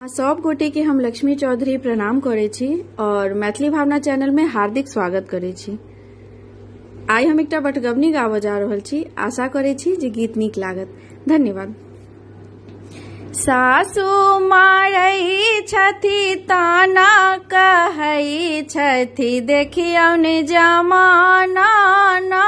सब गोटे के हम लक्ष्मी चौधरी प्रणाम करे छी और मैथिली भावना चैनल में हार्दिक स्वागत करे छी। आई हम एकटा बटगबनी गाबऽ जा रहल छी। आशा करे छी जे गीत नीक लागत। धन्यवाद। सासु मारै छथि ताना कहै छथि देखियौ ने जमाना ना।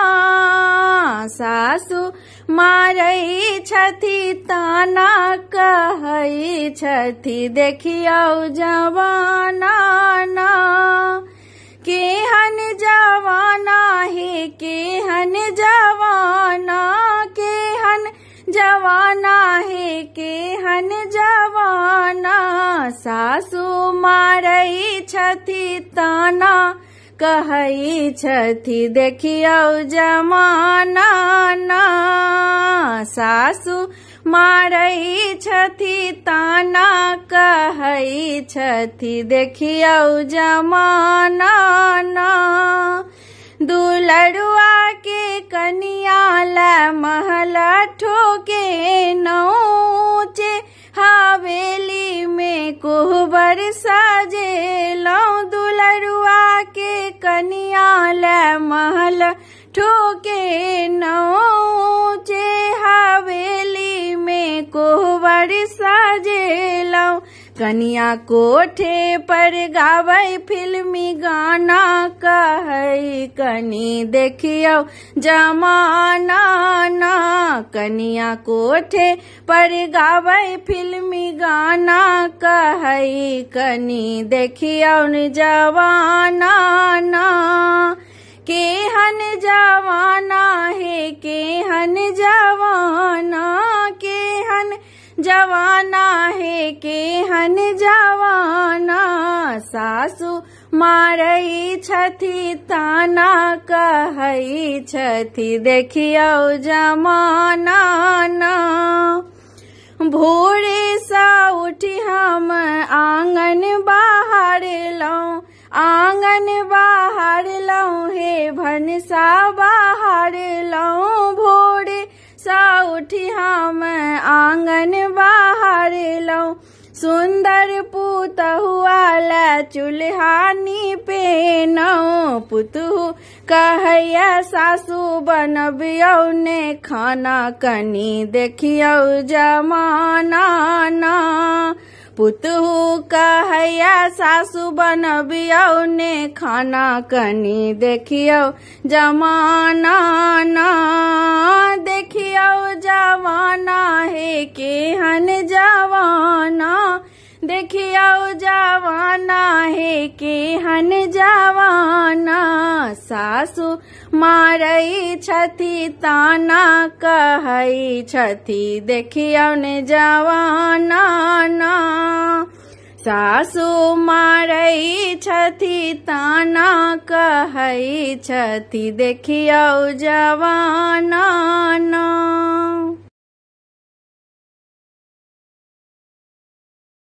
सासु मारै छथि ताना कहै छथि देखियौ जवाना ना। केहन जवाना हे केहन जवाना, केहन जवाना हे केहन जवाना। सासु मारै छथि ताना कहै छथि देखियौ जमाना ना। सासु मारै छथि ताना कहै छथि देखियौ जमाना ना। दुलरुआ के कनिया ला महल ठोके नौचे, हवेली में कोहबर सजेलौं। दुलरुआ के कनिया ला महल ठोके नौचे, हवेली में कोहबर सजेलौं। कनिया कोठे पर गाबै फिल्मी गाना कहै कनी देखियौ जमाना ना। कनिया कोठे पर गाबै फिल्मी गाना कहै कनी देखियौ जवाना ना। केहन जवाना हे केहन जवाना, केहन जवाना हे केहन जवाना। सासु मारै छथि ताना कहै छथि देखियौ जमाना ना। भोरे सा उठी हम आंगन बहारलौं, आंगन बहारलौं हे भनसा बहारलौं। भोरे सा उठी हम आंगन बहारलौं, सुंदर पुतहुआ ला चूल्हा नीपेनौं। पुतहु कहैया सासु बनबियौ ने खाना कनी देखियौ जमाना ना। पुतहु कहैया सासु बनबियौ ने खाना कनी देखियौ जमाना ना। देखियौ जवाना हे केहन जवाना, देखियौ जवाना हे केहन जवाना। सासु मारै छथि ताना कहै छथि देखियौ ने जवाना ना। सासु मारै छथि ताना कहै छथि देखियौ जवाना ना।